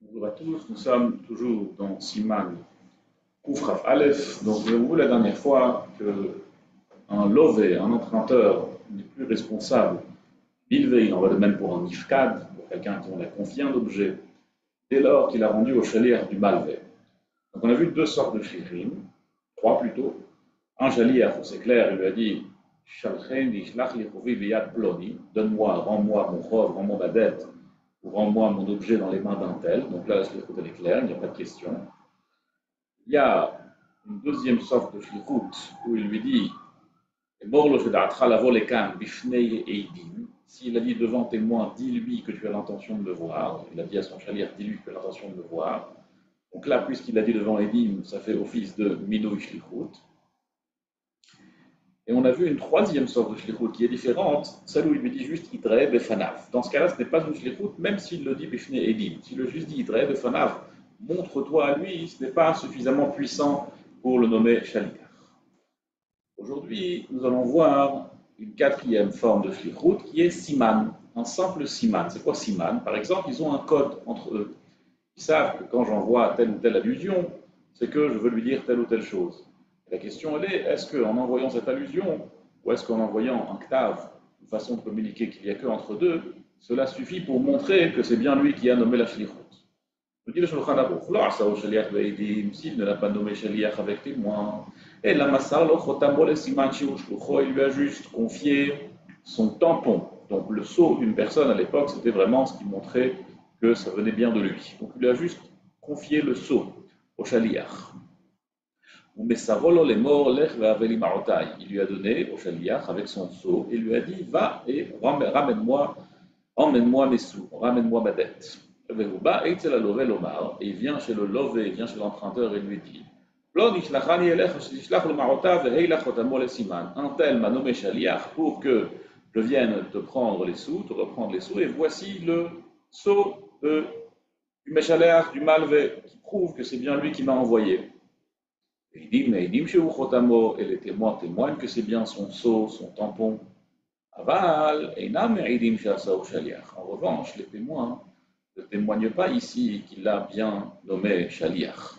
Bonjour à tous, nous sommes toujours dans Siman Koufraf Aleph. Donc, je vous la dernière fois qu'un lové, un emprunteur, n'est plus responsable. Il en va de même pour un ifkad, pour quelqu'un qui on a confié un objet, dès lors qu'il a rendu au shaliach du malvé. Donc, on a vu deux sortes de shlichim, trois plutôt. Un shaliach, c'est clair, il lui a dit donne-moi, rends-moi mon chov, rends-moi ma dette, ou rends-moi mon objet dans les mains d'un tel. Donc là, la shlichut elle est claire, il n'y a pas de question. Il y a une deuxième sorte de shlichut où il lui dit s'il a dit devant témoin, dis-lui que tu as l'intention de le voir. Il a dit à son chalier, dis-lui que tu as l'intention de le voir. Donc là, puisqu'il a dit devant Edim, ça fait office de Mino Shlichut. Et on a vu une troisième sorte de shlichut qui est différente, celle où il lui dit juste Idre Befanav. Dans ce cas-là, ce n'est pas une shlichut, même s'il le dit Bifne Edim. S'il le juste dit Idre Befanav, montre-toi à lui, ce n'est pas suffisamment puissant pour le nommer Shaliach. Aujourd'hui, nous allons voir une quatrième forme de shlichut qui est siman, un simple siman. C'est quoi siman? Par exemple, ils ont un code entre eux. Ils savent que quand j'envoie telle ou telle allusion, c'est que je veux lui dire telle ou telle chose. La question elle est qu'en envoyant cette allusion, ou est-ce qu'en envoyant un ktav, une façon de communiquer qu'il n'y a que entre deux, cela suffit pour montrer que c'est bien lui qui a nommé la shlichut? Nous dit le Shulchan Aruch, s'il ne l'a pas nommé shaliach avec témoin, et la massar lo chotamo le siman shlucho, il lui a juste confié son tampon. Donc le sceau d'une personne à l'époque, c'était vraiment ce qui montrait que ça venait bien de lui. Donc il lui a juste confié le sceau au shaliach. Il lui a donné au shaliach avec son sceau et lui a dit va et ramène-moi, emmène-moi mes sous, ramène-moi ma dette. Et il vient chez le lové, il vient chez l'emprunteur et lui dit un tel m'a nommé shaliach pour que je vienne te prendre les sous, te reprendre les sous, et voici le sceau du méchaliach, du malvé, qui prouve que c'est bien lui qui m'a envoyé. Et les témoins témoignent que c'est bien son sceau, son tampon. Aval, en revanche, les témoins ne témoigne pas ici qu'il a bien nommé Shaliach.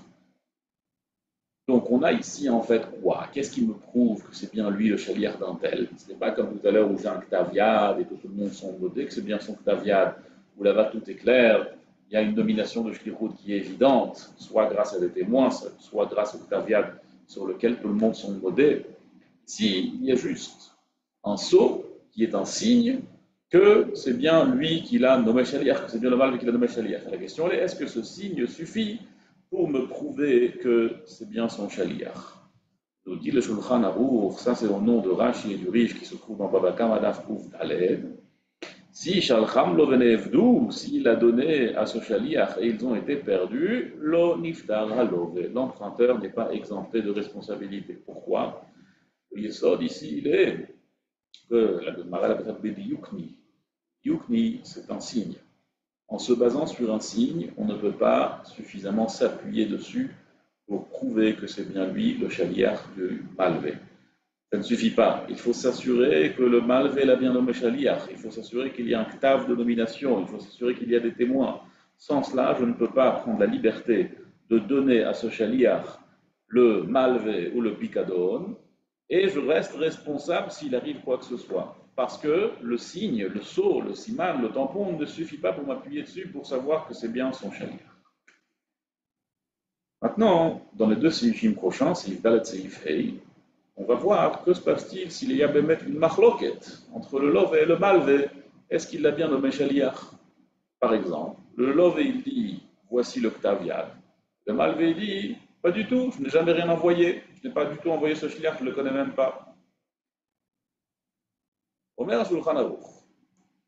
Donc on a ici en fait quoi? Qu'est-ce qui me prouve que c'est bien lui le Shaliach d'un tel? Ce n'est pas comme tout à l'heure où j'ai un Ktaviad et que tout le monde s'en modé, que c'est bien son Ktaviad, où là-bas tout est clair, il y a une nomination de Shlichut qui est évidente, soit grâce à des témoins, soit grâce au Ktaviad sur lequel tout le monde s'en modé. Ici, il y a juste un sceau qui est un signe que c'est bien lui qui l'a nommé Shaliach, que c'est bien le mal qui l'a nommé Shaliach. La question est, est-ce que ce signe suffit pour me prouver que c'est bien son Shaliach? Nous dit le Shulchan Aruch, ça c'est au nom de Rashi et du Rish qui se trouve dans Baba Kama Daf Kouf Daled. Si Shalcham lo venevdu, s'il a donné à ce Shaliach et ils ont été perdus, lo niftar halove, l'emprunteur n'est pas exempté de responsabilité. Pourquoi? Le Yesod ici, il est que la Gemara l'appelle Yukni. Yukni, c'est un signe. En se basant sur un signe, on ne peut pas suffisamment s'appuyer dessus pour prouver que c'est bien lui le shaliach du malvé. Ça ne suffit pas. Il faut s'assurer que le malvé l'a bien nommé shaliach. Il faut s'assurer qu'il y a un ktav de nomination. Il faut s'assurer qu'il y a des témoins. Sans cela, je ne peux pas prendre la liberté de donner à ce shaliach le malvé ou le picadone, et je reste responsable s'il arrive quoi que ce soit. Parce que le signe, le sceau, le siman, le tampon ne suffit pas pour m'appuyer dessus pour savoir que c'est bien son shaliach. Maintenant, dans les deux séifim prochains, Seif Dalet et Seif Hei, on va voir que se passe-t-il s'il y a une machloket entre le love et le malve. Est-ce qu'il l'a bien nommé shaliach? Par exemple, le love il dit voici le ktaviad. Le malve il dit pas du tout, je n'ai jamais rien envoyé, je n'ai pas du tout envoyé ce shaliach, je ne le connais même pas. Omer Shulchan Aruch,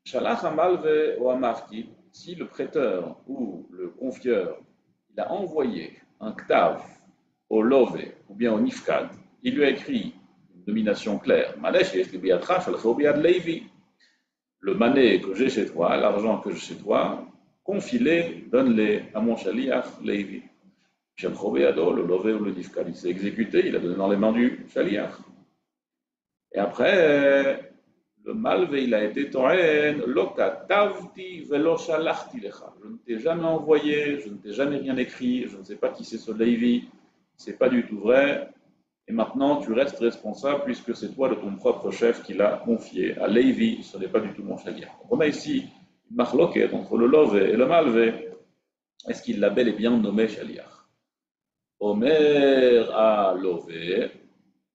Shalach Amalve ou Amarki, si le prêteur ou le confieur il a envoyé un ktav au love ou bien au nifkad, il lui a écrit une nomination claire, Manesh Biatrach al Levi, le mané que j'ai chez toi, l'argent que j'ai chez toi, confie-les, donne-les à mon shaliach Levi. Shem Chobeado, le love ou le nifkad, il s'est exécuté, il a donné dans les mains du shaliach. Et après, le malvé, il a été to'en, lo katavti velo shalachti lecha. Je ne t'ai jamais envoyé, je ne t'ai jamais rien écrit, je ne sais pas qui c'est ce Lévi, c'est pas du tout vrai. Et maintenant, tu restes responsable puisque c'est toi de ton propre chef qui l'a confié à Lévi, ce n'est pas du tout mon chalier. On a ici une marloquette entre le lové et le malvé. Est-ce qu'il l'a bel et bien nommé chaliach? Omer a lové,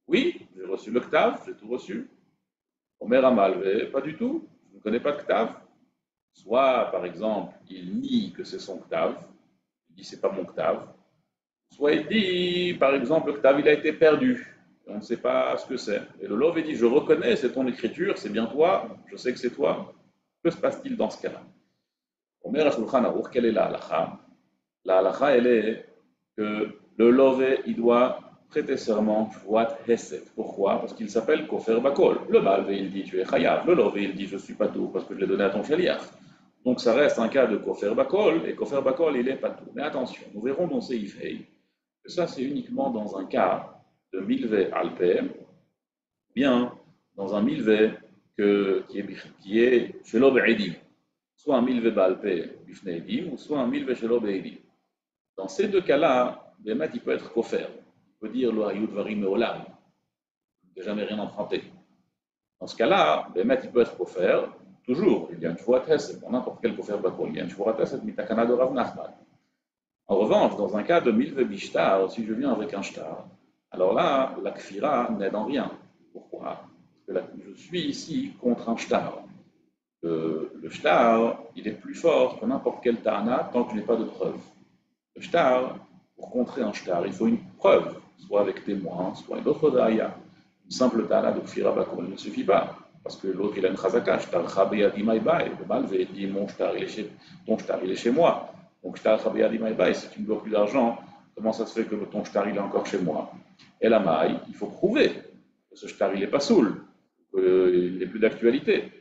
oui, j'ai reçu le ktav, j'ai tout reçu. Omer a malvé, pas du tout, je ne connais pas de ktav. Soit, par exemple, il nie que c'est son ktav, il dit c'est pas mon ktav. Soit il dit, par exemple, le ktav il a été perdu, on ne sait pas ce que c'est. Et le lové dit, je reconnais, c'est ton écriture, c'est bien toi, je sais que c'est toi. Que se passe-t-il dans ce cas-là? Omer a shulchan aruch, quelle est la halacha? La halacha, elle est que le lové, il doit prêter serment, shvuat hesed. Pourquoi? Parce qu'il s'appelle kofer bakol. Le malvé, il dit tu es chayav. Le lové, il dit je suis pas tout parce que je l'ai donné à ton shaliach. Donc ça reste un cas de kofer bakol, et kofer bakol, il est pas tout. Mais attention, nous verrons dans Seif Hei que ça c'est uniquement dans un cas de milvé alpé, bien dans un milvé qui est shelo be'edim, soit un milvé balpé bifnei edim, ou soit un milvé shelo be'edim. Dans ces deux cas-là, Bémet, il peut être kofer. Il peut dire le hayud varim meolam. Il n'a jamais rien emprunté. Dans ce cas-là, Bémet, il peut être kofer. Toujours, il y a une shvuat hesed. Pour n'importe quel kofer bakol, il y a une shvuat hesed mitakana de Rav Nachman. En revanche, dans un cas de milve bishtar, si je viens avec un shtar, alors là, la kfira n'aide en rien. Pourquoi? Parce que je suis ici contre un shtar. Le shtar, il est plus fort que n'importe quel ta'ana tant que je n'ai pas de preuve. Le shtar, pour contrer un shtar, il faut une preuve, soit avec témoin, soit une autre da'aya. Une simple ta'ana de kfira bakol ne suffit pas, parce que l'autre il a une chazaka, shtar chabeyadi maïbaï, le malvé dit mon shtar il est chez, ton shtar il est chez moi. Donc shtar chabeyadi maïbaï, si tu me dois plus d'argent, comment ça se fait que ton shtar il est encore chez moi? Et la maï, il faut prouver que ce shtar il n'est pas saoul, qu'il n'est plus d'actualité.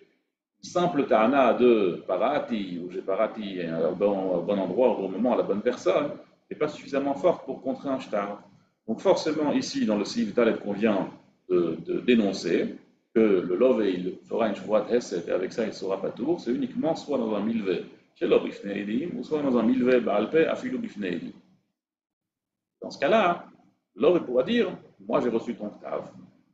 Simple ta'ana de parati, ou j'ai parati au bon endroit, au bon moment, à la bonne personne, n'est pas suffisamment forte pour contrer un shtar. Donc forcément, ici, dans le Sif Dalet qu'on vient de dénoncer, que le love il fera une shvuat hesed, et avec ça il sera pas tour, c'est uniquement soit dans un milvé chez l'obifnei edim, ou soit dans un milvé baalpé afilu bifnei edim. Dans ce cas-là, l'Ov pourra dire, moi j'ai reçu ton ktav.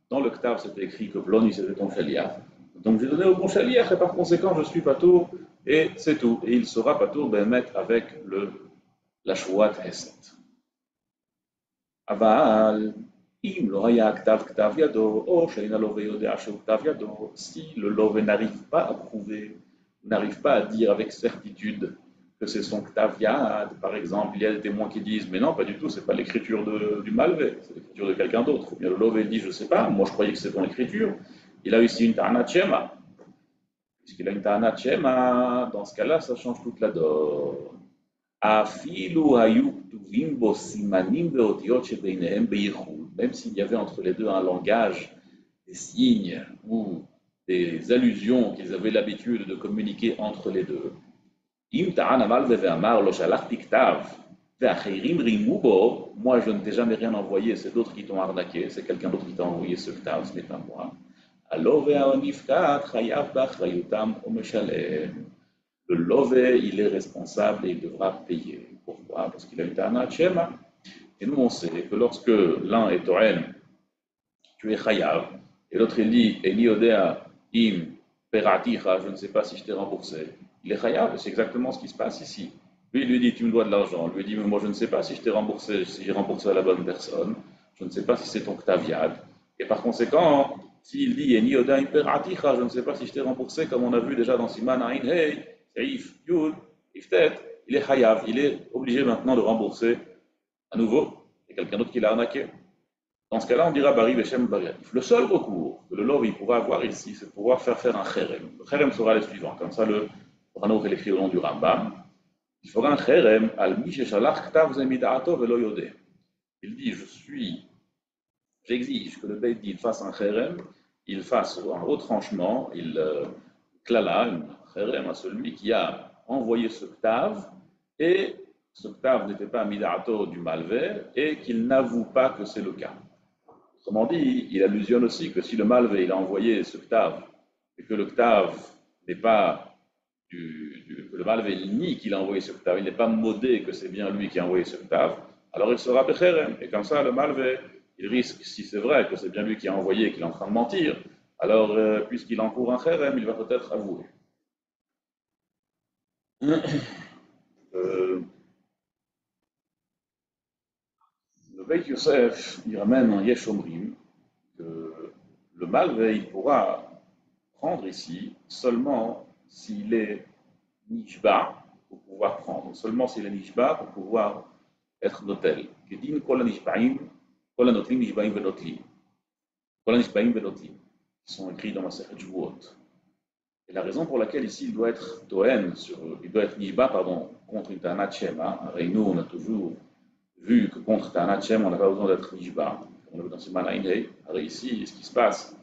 Dans le ktav, c'était écrit que Ploni c'était ton shaliach. Donc j'ai donné au bon shaliach et par conséquent je suis patour et c'est tout. Et il sera patour mettre avec la shvuat hesed. Aval, im lo haya ktav yado, o sheina love yodea shu ktav yado, si le love n'arrive pas à prouver, n'arrive pas à dire avec certitude que c'est son ktav yad, par exemple, il y a des témoins qui disent mais non, pas du tout, c'est pas l'écriture du malvé, c'est l'écriture de quelqu'un d'autre. Ou bien le love dit je sais pas, moi je croyais que c'est ton écriture. Il a aussi une ta'ana shema. Puisqu'il a une ta'ana shema, dans ce cas-là, ça change toute la donne. Afilu hayu ktuvim bo simanim veotiot shebeinehem beyichud. Même s'il y avait entre les deux un langage, des signes ou des allusions qu'ils avaient l'habitude de communiquer entre les deux. Im ta'an amal ve'amar lo shalachti ktav ve'achirim rimu bo. Moi, je ne t'ai jamais rien envoyé, c'est d'autres qui t'ont arnaqué, c'est quelqu'un d'autre qui t'a envoyé ce ktav, ce n'est pas moi. Alors ve'anifkat chayav b'achrayutam umeshalem. Le lové, il est responsable et il devra payer. Pourquoi? Parce qu'il a une ta'ana shema. Et nous, on sait que lorsque l'un est to'en, tu es chayav, et l'autre il dit, eni odea im peraticha, je ne sais pas si je t'ai remboursé. Il est chayav, et c'est exactement ce qui se passe ici. Lui, il lui dit, tu me dois de l'argent. Lui, il dit, mais moi, je ne sais pas si je t'ai remboursé, si j'ai remboursé à la bonne personne. Je ne sais pas si c'est ton ktaviad. Et par conséquent, s'il dit, eni odea im peraticha, je ne sais pas si je t'ai remboursé, comme on a vu déjà dans Siman Ain Hei, Seif, Yud, Iftet, il est chayav, il est obligé maintenant de rembourser à nouveau, et quelqu'un d'autre qui l'a arnaqué. Dans ce cas-là, on dira Bari Veshem Bariatif. Le seul recours que le love il pourra avoir ici, c'est de pouvoir faire un cherem. Le cherem sera le suivant, comme ça le Ranoch est écrit au nom du Rambam. Il fera un cherem al Misheshalach Ktav Zemidaato Velo Yodeh. Il dit, j'exige que le Beit Din fasse un cherem, il fasse un retranchement, il klala, un cherem à celui qui a envoyé ce Ktav, et ce Ktav n'était pas Midaato du malvé, et qu'il n'avoue pas que c'est le cas. Autrement dit, il allusionne aussi que si le malvé il a envoyé ce ktav et que le Ktav n'est pas que le Malvé nie qu'il a envoyé ce Ktav, il n'est pas modé que c'est bien lui qui a envoyé ce Ktav, alors il sera Becherem. Et comme ça, le Malvé, il risque, si c'est vrai que c'est bien lui qui a envoyé et qu'il est en train de mentir, alors puisqu'il encourt un Cherem, il va peut-être avouer. Euh, le Beit Yosef, il ramène un Yesh Omrim, que le Malvé, il pourra prendre ici seulement s'il est Nishba pour pouvoir prendre, seulement s'il est Nishba pour pouvoir être notel. Kedin kol nishbaim, kol anotlim nishbaim venotlim. Kol nishbaim venotlim. Qui sont écrits dans la Masechet Shvuot. Et la raison pour laquelle ici il doit être Toen, il doit être Nishba, pardon, contre une Ta'anat Shem. Et nous, on a toujours vu que contre Ta'anat Shem, on n'a pas besoin d'être Nishba. On a vu dans ce Manaïnei. Alors ici, ce qui se passe,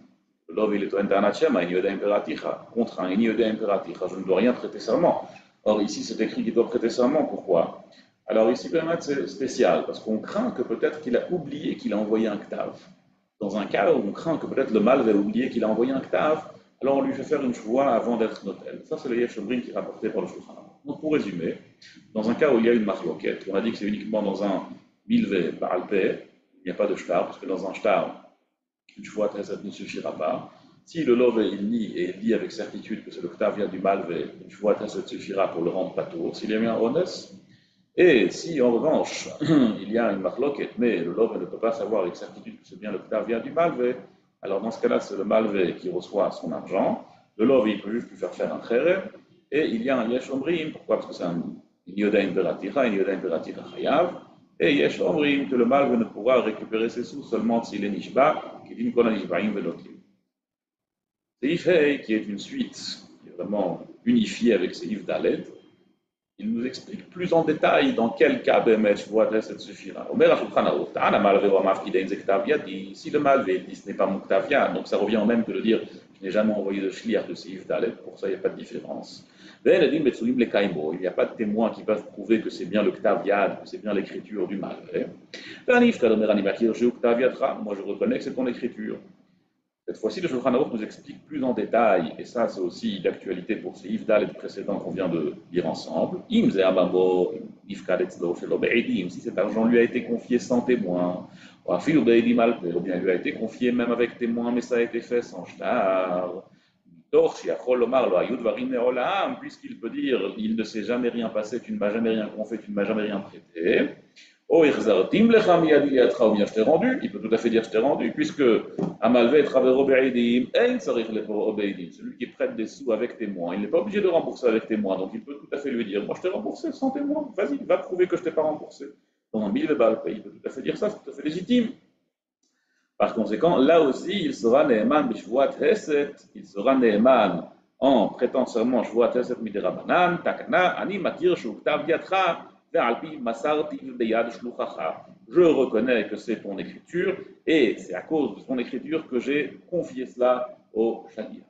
l'ov il est Toen Ta'anat Shem, Ini Yoda Imperaticha. Contre un Ini Yoda Imperaticha, je ne dois rien prêter serment. Or ici, c'est écrit qu'il doit prêter serment. Pourquoi? Alors ici, c'est spécial, parce qu'on craint que peut-être qu'il a oublié qu'il a envoyé un Ktav. Dans un cas où on craint que peut-être le mal va oublier qu'il a envoyé un Ktav, alors on lui fait faire une choix avant d'être notel. Ça, c'est le Yesh Omrim qui est rapporté par le Shulchan Aruch. Donc pour résumer, dans un cas où il y a une marloquette, on a dit que c'est uniquement dans un milvé Baal Peh, il n'y a pas de shtar, parce que dans un shtar, une choix ça ne suffira pas. Si le lové il nie et il dit avec certitude que c'est le Ktav vient du malvé, une choix ça suffira pour le rendre patour. S'il y a eu un honest, et si en revanche il y a une marloquette, mais le love ne peut pas savoir avec certitude que c'est bien le Ktav vient du malvé, alors dans ce cas-là c'est le malvé qui reçoit son argent, le love il peut juste lui faire un kherem, et il y a un yesh omrim, pourquoi? Parce que c'est un yoda imperaticha, un yoda imperaticha chayav, et yesh omrim que le malvé ne pourra récupérer ses sous seulement s'il est nishba, qui dit kol nishbaim velotim. Seif Hei, qui est une suite qui est vraiment unifiée avec Seif Dalet, il nous explique plus en détail dans quel cas Bémet Shvuat Hesed suffira. Omer HaShulchan Aruch, Ta'ana malvé wa mafkidein ze Ktav Yadi, si le malvé dit ce n'est pas mon Ktav Yad, donc ça revient au même que de dire je n'ai jamais envoyé de shliach de Seif Dalet, pour ça il n'y a pas de différence. Il n'y a pas de témoins qui peuvent prouver que c'est bien le Ktav Yad, que c'est bien l'écriture du malvé. Moi je reconnais que c'est ton écriture. Cette fois-ci, le Shulchan Aruch nous explique plus en détail, et ça c'est aussi d'actualité pour ces Yvdal et précédents qu'on vient de lire ensemble. Si cet argent lui a été confié sans témoin, ou bien lui a été confié même avec témoin, mais ça a été fait sans shtar, puisqu'il peut dire il ne s'est jamais rien passé, tu ne m'as jamais rien confié, tu ne m'as jamais rien prêté. Oh, ou bien je t'ai rendu, il peut tout à fait dire je t'ai rendu, puisque Amalvé celui qui prête des sous avec témoin, il n'est pas obligé de rembourser avec témoin, donc il peut tout à fait lui dire moi je t'ai remboursé sans témoin, vas-y, va prouver que je t'ai pas remboursé. Dans un mille balles, il peut tout à fait dire ça, c'est tout à fait légitime. Par conséquent, là aussi, il sera Ne'eman b'shvuat Hesed, il sera Ne'eman en prêtant serment Shvuat Hesed midirabanan, takana, ani matir shuktav yadcha. Je reconnais que c'est ton écriture et c'est à cause de ton écriture que j'ai confié cela au shaliach.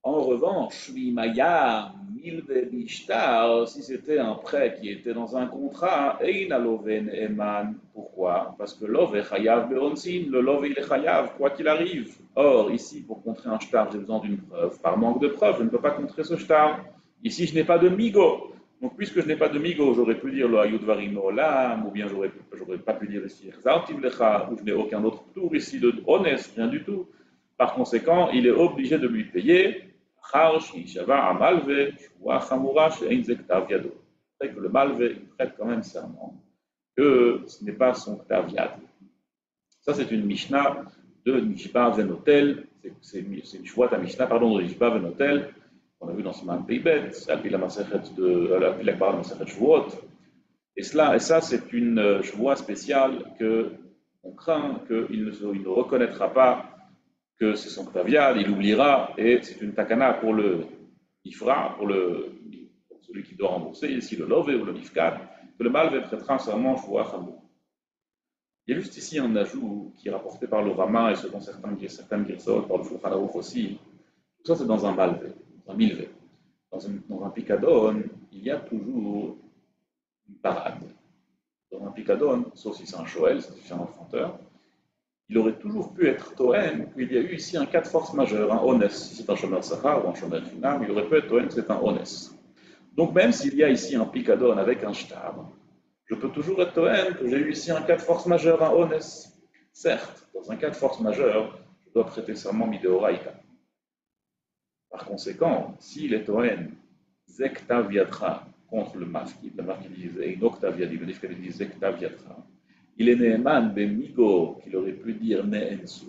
En revanche, si c'était un prêt qui était dans un contrat, pourquoi? Parce que l'ov est chayav beonsin, le lov il est chayav, quoi qu'il arrive. Or, ici, pour contrer un shtar, j'ai besoin d'une preuve. Par manque de preuve, je ne peux pas contrer ce shtar. Ici, je n'ai pas de migo. Donc, puisque je n'ai pas de migo, j'aurais pu dire le ayudvarim olam, ou bien j'aurais pas pu dire ici ou je n'ai aucun autre tour ici de honnête, rien du tout. Par conséquent, il est obligé de lui payer. Après que le malvé prête quand même serment que ce n'est pas son ktav yad. Ça, c'est une Mishnah de Nishba Venotel, c'est une Shvuat Mishnah, pardon, de Nishba Venotel, qu'on a vu dans ce Man Peibet, c'est la Masechet de la Masechet Shvuot. Et ça, c'est une Shvuat spéciale que on craint qu'il ne reconnaîtra pas que c'est son Ktaviad, il oubliera, et c'est une takana pour le Ifra, pour celui qui doit rembourser, ici le Lové ou le Nifkad, que le malvé prêtera un serment Shvuat Chamour. Il y a juste ici un ajout qui est rapporté par le Rama et selon certaines girsot, par le Shulchan Aruch aussi. Tout ça, c'est dans un malvé, dans un milvé. Dans un picadon, il y a toujours une parade. Dans un picadon, sauf si c'est un shoel, c'est un emprunteur, il aurait toujours pu être Toen, qu'il y a eu ici un cas de force majeure, un Ones. Si c'est un Shomer Sachar ou un Shomer Chinam, il aurait pu être Toen, c'est un Ones. Donc même s'il y a ici un Picadon avec un Shtar, je peux toujours être Toen que j'ai eu ici un cas de force majeure, un Ones. Certes, dans un cas de force majeure, je dois prêter serment Mideoraita. Par conséquent, s'il est Toen, Zektav Yadra contre le mafkid dit Einoktav Yadi, le Nifkad dit Zektav Yadra, il est Neeman Bemigo, qu'il aurait pu dire Neensu,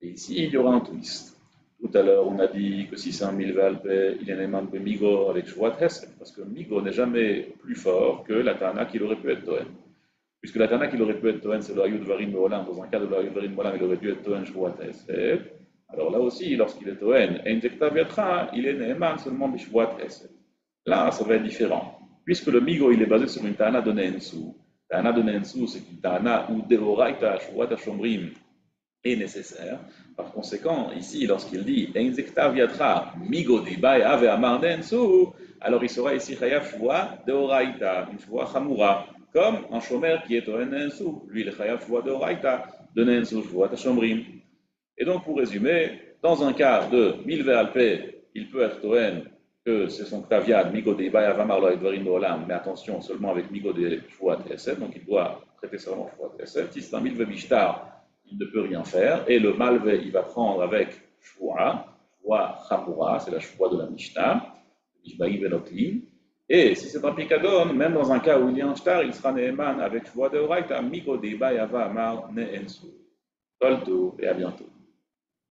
et ici il y aura un twist. Tout à l'heure, on a dit que si c'est un Milvalpe, il est Neeman Bemigo avec Shvuat Hesed, parce que Migo n'est jamais plus fort que la Tana qu'il aurait pu être Toen. Puisque la Tana qu'il aurait pu être Toen, c'est le Hayud Varim Molam, dans un cas de le Hayud Varim Molam, il aurait dû être Toen Shvuat Hesed. Alors là aussi, lorsqu'il est Toen, Einzektav Yadra, il est Neeman seulement Bishvuat Hesed. Là, ça va être différent. Puisque le Migo, il est basé sur une Tana de Neensu. Tana de Neensu, c'est une Tana où Deoraita, Shvuat Hashomrim est nécessaire. Par conséquent, ici, lorsqu'il dit Einzektav Yadra, Migo Dibay Ave Amar Neensu, alors il sera ici Chayav Shvuat Deoraita, une Shvuat Chamura, comme un Shomer qui est au Neensu. Lui, il est Chayav Shvuat Deoraita, de Neensu Shvuat Hashomrim. Et donc, pour résumer, dans un cas de Milve Alpe, il peut être Toen que c'est son Ktaviad, Migo de Ibaya Vamarlo et Dvarim Olam, mais attention, seulement avec Migo de Shvuat Esed, donc il doit traiter seulement Shvuat Esed. Si c'est un Milve Mishtar, il ne peut rien faire, et le Malve, il va prendre avec Shvuat Chamura, c'est la Shvuat de la Mishnah, Mishbaï Benotlim, et si c'est un Pikadon, même dans un cas où il y a un Shtar, il sera Neeman avec Shvuat de Oraita, Migo de Ibaya Vamar Neensu. Tolto, et à bientôt.